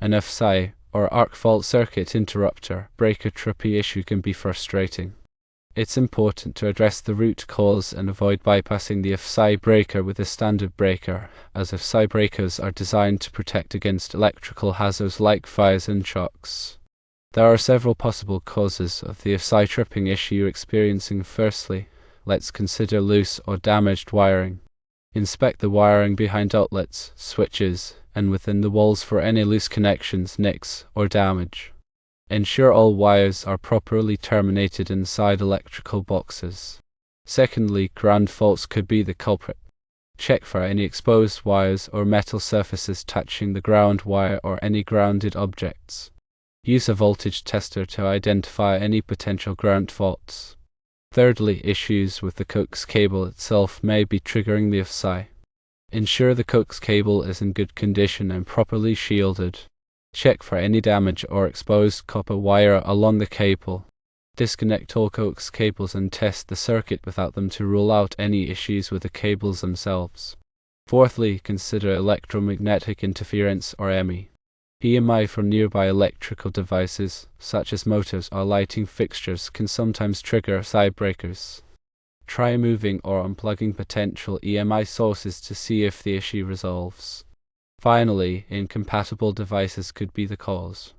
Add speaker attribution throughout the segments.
Speaker 1: An AFCI, or arc fault circuit interrupter, breaker trippy issue can be frustrating. It's important to address the root cause and avoid bypassing the AFCI breaker with a standard breaker, as AFCI breakers are designed to protect against electrical hazards like fires and shocks. There are several possible causes of the AFCI tripping issue you're experiencing. Firstly, let's consider loose or damaged wiring. Inspect the wiring behind outlets, switches, and within the walls for any loose connections, nicks, or damage. Ensure all wires are properly terminated inside electrical boxes. Secondly, ground faults could be the culprit. Check for any exposed wires or metal surfaces touching the ground wire or any grounded objects. Use a voltage tester to identify any potential ground faults. Thirdly, issues with the coax cable itself may be triggering the AFCI. Ensure the coax cable is in good condition and properly shielded. Check for any damage or exposed copper wire along the cable. Disconnect all coax cables and test the circuit without them to rule out any issues with the cables themselves. Fourthly, consider electromagnetic interference or EMI. EMI from nearby electrical devices, such as motors or lighting fixtures, can sometimes trigger AFCI breakers. Try moving or unplugging potential EMI sources to see if the issue resolves. Finally, incompatible devices could be the cause.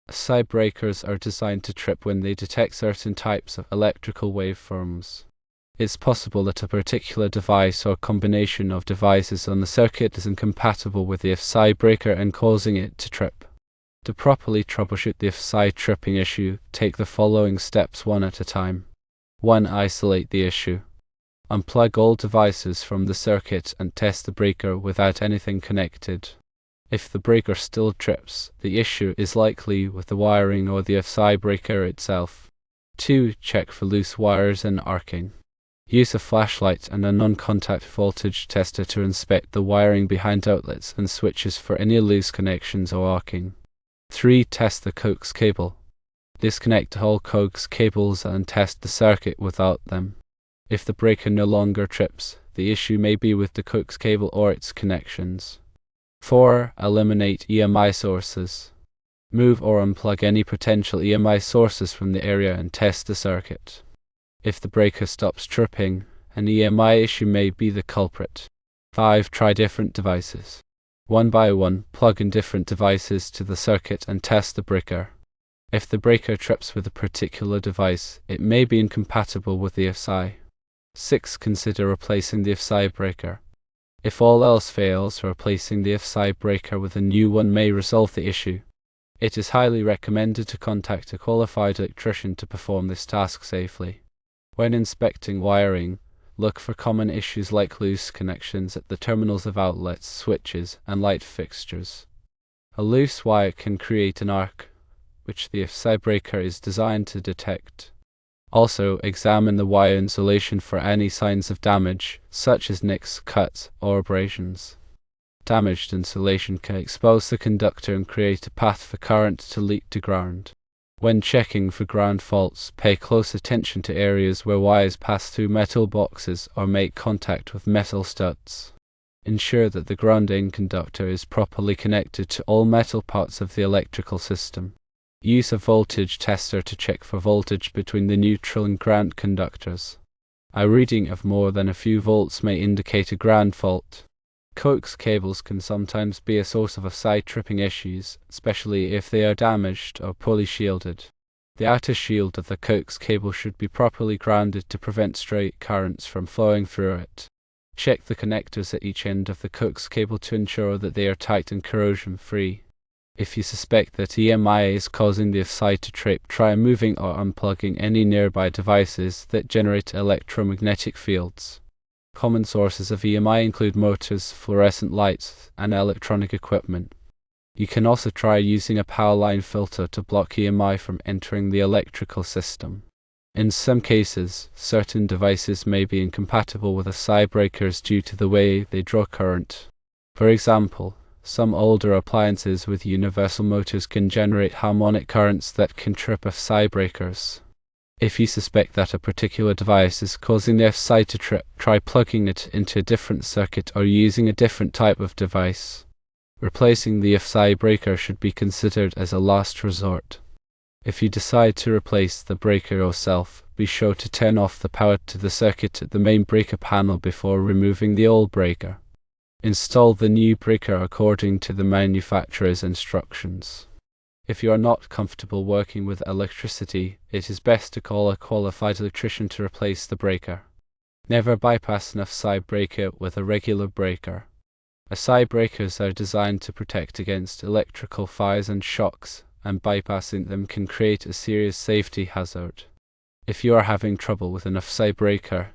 Speaker 1: AFCI breakers are designed to trip when they detect certain types of electrical waveforms. It's possible that a particular device or combination of devices on the circuit is incompatible with the AFCI breaker and causing it to trip. To properly troubleshoot the AFCI tripping issue, take the following steps one at a time. 1. Isolate the issue. Unplug all devices from the circuit and test the breaker without anything connected. If the breaker still trips, the issue is likely with the wiring or the AFCI breaker itself. 2. Check for loose wires and arcing. Use a flashlight and a non-contact voltage tester to inspect the wiring behind outlets and switches for any loose connections or arcing. 3. Test the coax cable. Disconnect all coax cables and test the circuit without them. If the breaker no longer trips, the issue may be with the coax cable or its connections. 4. Eliminate EMI sources. Move or unplug any potential EMI sources from the area and test the circuit. If the breaker stops tripping, an EMI issue may be the culprit. 5. Try different devices. One by one, plug in different devices to the circuit and test the breaker. If the breaker trips with a particular device, it may be incompatible with the AFCI. 6. Consider replacing the AFCI breaker. If all else fails, replacing the AFCI breaker with a new one may resolve the issue. It is highly recommended to contact a qualified electrician to perform this task safely. When inspecting wiring, look for common issues like loose connections at the terminals of outlets, switches, and light fixtures. A loose wire can create an arc, which the AFCI breaker is designed to detect. Also, examine the wire insulation for any signs of damage, such as nicks, cuts, or abrasions. Damaged insulation can expose the conductor and create a path for current to leak to ground. When checking for ground faults, pay close attention to areas where wires pass through metal boxes or make contact with metal studs. Ensure that the grounding conductor is properly connected to all metal parts of the electrical system. Use a voltage tester to check for voltage between the neutral and ground conductors. A reading of more than a few volts may indicate a ground fault. Coax cables can sometimes be a source of AFCI tripping issues, especially if they are damaged or poorly shielded. The outer shield of the coax cable should be properly grounded to prevent stray currents from flowing through it. Check the connectors at each end of the coax cable to ensure that they are tight and corrosion-free. If you suspect that EMI is causing the AFCI to trip, try moving or unplugging any nearby devices that generate electromagnetic fields. Common sources of EMI include motors, fluorescent lights, and electronic equipment. You can also try using a power line filter to block EMI from entering the electrical system. In some cases, certain devices may be incompatible with AFCI breakers due to the way they draw current. For example, some older appliances with universal motors can generate harmonic currents that can trip AFCI breakers. If you suspect that a particular device is causing the AFCI to trip, try plugging it into a different circuit or using a different type of device. Replacing the AFCI breaker should be considered as a last resort. If you decide to replace the breaker yourself, be sure to turn off the power to the circuit at the main breaker panel before removing the old breaker. Install the new breaker according to the manufacturer's instructions. If you are not comfortable working with electricity, it is best to call a qualified electrician to replace the breaker. Never bypass an AFCI breaker with a regular breaker. AFCI breakers are designed to protect against electrical fires and shocks, and bypassing them can create a serious safety hazard. If you are having trouble with an AFCI breaker,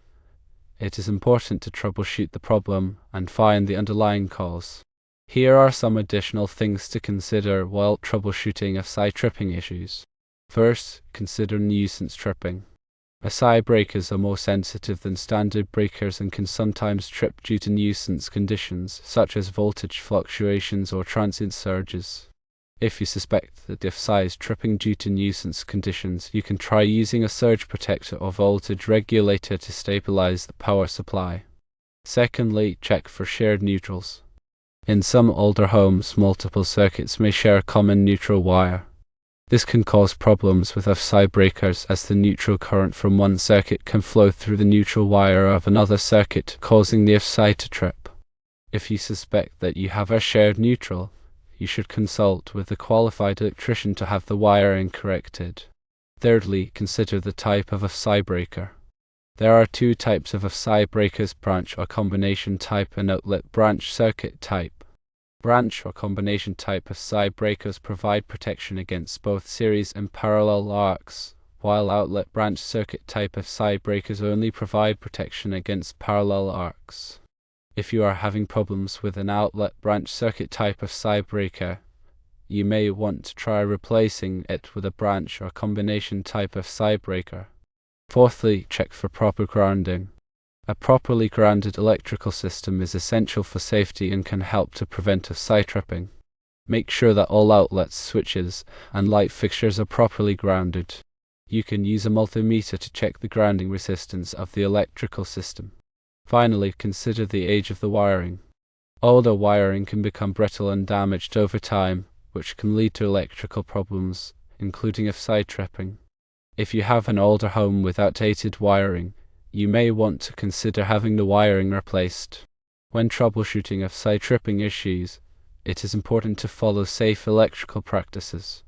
Speaker 1: it is important to troubleshoot the problem and find the underlying cause. Here are some additional things to consider while troubleshooting AFCI tripping issues. First, consider nuisance tripping. AFCI breakers are more sensitive than standard breakers and can sometimes trip due to nuisance conditions such as voltage fluctuations or transient surges. If you suspect that the AFCI is tripping due to nuisance conditions, you can try using a surge protector or voltage regulator to stabilize the power supply. Secondly, check for shared neutrals. In some older homes, multiple circuits may share a common neutral wire. This can cause problems with AFCI breakers as the neutral current from one circuit can flow through the neutral wire of another circuit, causing the AFCI to trip. If you suspect that you have a shared neutral, you should consult with a qualified electrician to have the wiring corrected. Thirdly, consider the type of AFCI breaker. There are two types of AFCI breakers: branch or combination type and outlet branch circuit type. Branch or combination type AFCI breakers provide protection against both series and parallel arcs, while outlet branch circuit type AFCI breakers only provide protection against parallel arcs. If you are having problems with an outlet branch circuit type AFCI breaker, you may want to try replacing it with a branch or combination type AFCI breaker. Fourthly, check for proper grounding. A properly grounded electrical system is essential for safety and can help to prevent AFCI tripping. Make sure that all outlets, switches, and light fixtures are properly grounded. You can use a multimeter to check the grounding resistance of the electrical system. Finally, consider the age of the wiring. Older wiring can become brittle and damaged over time, which can lead to electrical problems, including AFCI tripping. If you have an older home with outdated wiring, you may want to consider having the wiring replaced. When troubleshooting AFCI tripping issues, it is important to follow safe electrical practices.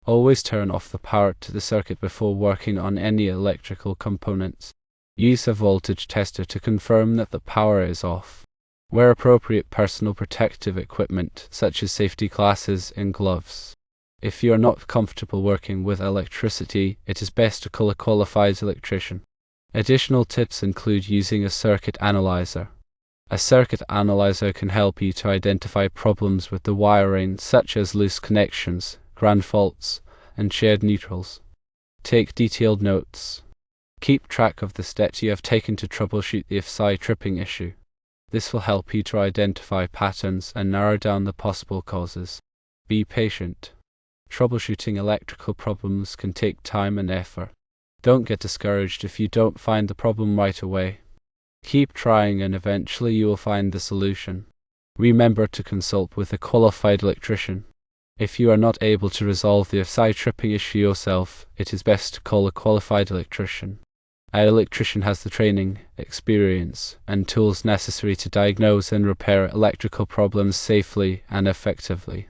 Speaker 1: Always turn off the power to the circuit before working on any electrical components. Use a voltage tester to confirm that the power is off. Wear appropriate personal protective equipment, such as safety glasses and gloves. If you are not comfortable working with electricity, it is best to call a qualified electrician. Additional tips include using a circuit analyzer. A circuit analyzer can help you to identify problems with the wiring, such as loose connections, ground faults, and shared neutrals. Take detailed notes. Keep track of the steps you have taken to troubleshoot the AFCI tripping issue. This will help you to identify patterns and narrow down the possible causes. Be patient. Troubleshooting electrical problems can take time and effort. Don't get discouraged if you don't find the problem right away. Keep trying and eventually you will find the solution. Remember to consult with a qualified electrician. If you are not able to resolve the AFCI tripping issue yourself, it is best to call a qualified electrician. Our electrician has the training, experience, and tools necessary to diagnose and repair electrical problems safely and effectively.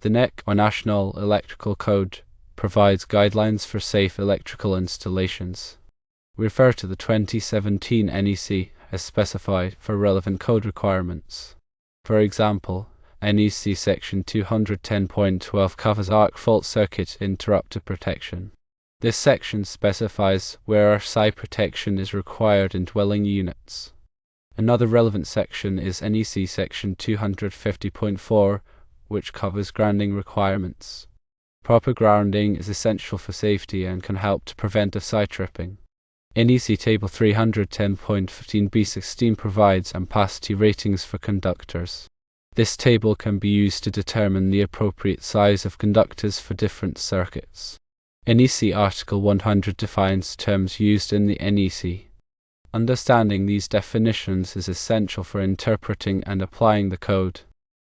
Speaker 1: The NEC, or National Electrical Code, provides guidelines for safe electrical installations. Refer to the 2017 NEC as specified for relevant code requirements. For example, NEC Section 210.12 covers arc fault circuit interrupter protection. This section specifies where AFCI protection is required in dwelling units. Another relevant section is NEC Section 250.4, which covers grounding requirements. Proper grounding is essential for safety and can help to prevent AFCI tripping. NEC Table 310.15b16 provides ampacity ratings for conductors. This table can be used to determine the appropriate size of conductors for different circuits. NEC Article 100 defines terms used in the NEC. Understanding these definitions is essential for interpreting and applying the code.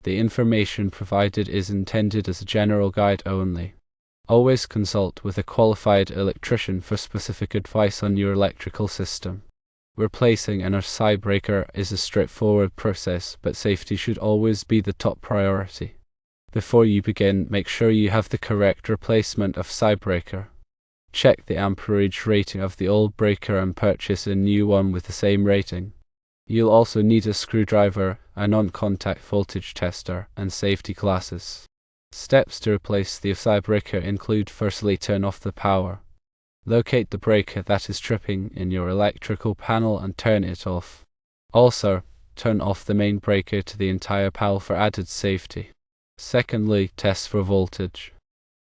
Speaker 1: The information provided is intended as a general guide only. Always consult with a qualified electrician for specific advice on your electrical system. Replacing an AFCI breaker is a straightforward process, but safety should always be the top priority. Before you begin, make sure you have the correct replacement AFCI breaker. Check the amperage rating of the old breaker and purchase a new one with the same rating. You'll also need a screwdriver, a non-contact voltage tester, and safety glasses. Steps to replace the AFCI breaker include: firstly, turn off the power. Locate the breaker that is tripping in your electrical panel and turn it off. Also, turn off the main breaker to the entire panel for added safety. Secondly, test for voltage.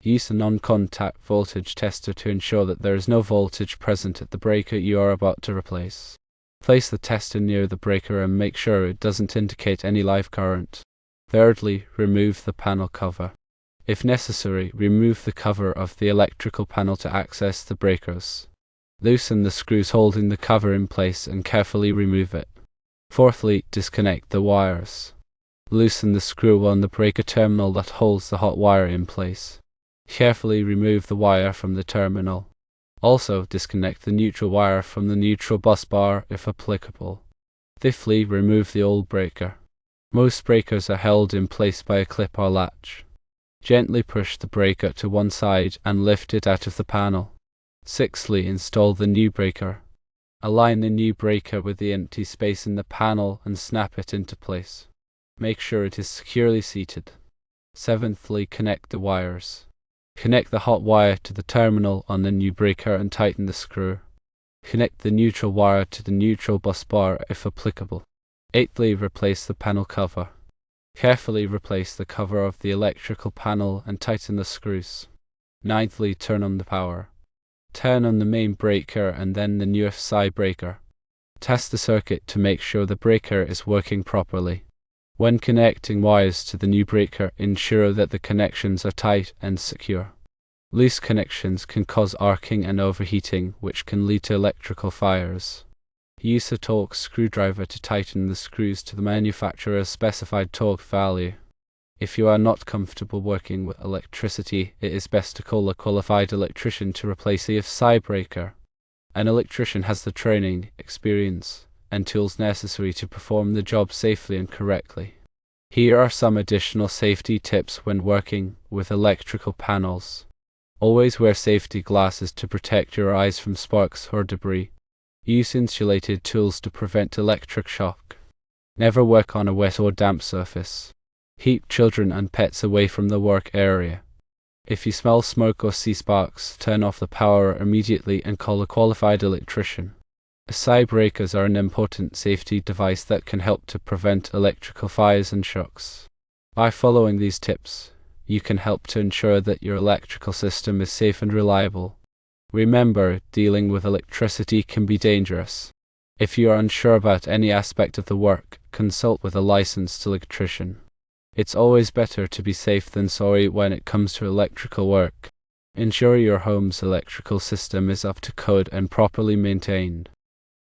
Speaker 1: Use a non-contact voltage tester to ensure that there is no voltage present at the breaker you are about to replace. Place the tester near the breaker and make sure it doesn't indicate any live current. Thirdly, remove the panel cover. If necessary, remove the cover of the electrical panel to access the breakers. Loosen the screws holding the cover in place and carefully remove it. Fourthly, disconnect the wires. Loosen the screw on the breaker terminal that holds the hot wire in place. Carefully remove the wire from the terminal. Also, disconnect the neutral wire from the neutral bus bar if applicable. Fifthly, remove the old breaker. Most breakers are held in place by a clip or latch. Gently push the breaker to one side and lift it out of the panel. Sixthly, install the new breaker. Align the new breaker with the empty space in the panel and snap it into place. Make sure it is securely seated. Seventhly, connect the wires. Connect the hot wire to the terminal on the new breaker and tighten the screw. Connect the neutral wire to the neutral bus bar if applicable. Eighthly, replace the panel cover. Carefully replace the cover of the electrical panel and tighten the screws. Ninthly, turn on the power. Turn on the main breaker and then the new AFCI breaker. Test the circuit to make sure the breaker is working properly. When connecting wires to the new breaker, ensure that the connections are tight and secure. Loose connections can cause arcing and overheating, which can lead to electrical fires. Use a torque screwdriver to tighten the screws to the manufacturer's specified torque value. If you are not comfortable working with electricity, it is best to call a qualified electrician to replace the AFCI breaker. An electrician has the training, experience, and tools necessary to perform the job safely and correctly. Here are some additional safety tips when working with electrical panels. Always wear safety glasses to protect your eyes from sparks or debris. Use insulated tools to prevent electric shock. Never work on a wet or damp surface. Keep children and pets away from the work area. If you smell smoke or see sparks, turn off the power immediately and call a qualified electrician. AFCI breakers are an important safety device that can help to prevent electrical fires and shocks. By following these tips, you can help to ensure that your electrical system is safe and reliable. Remember, dealing with electricity can be dangerous. If you are unsure about any aspect of the work, consult with a licensed electrician. It's always better to be safe than sorry when it comes to electrical work. Ensure your home's electrical system is up to code and properly maintained.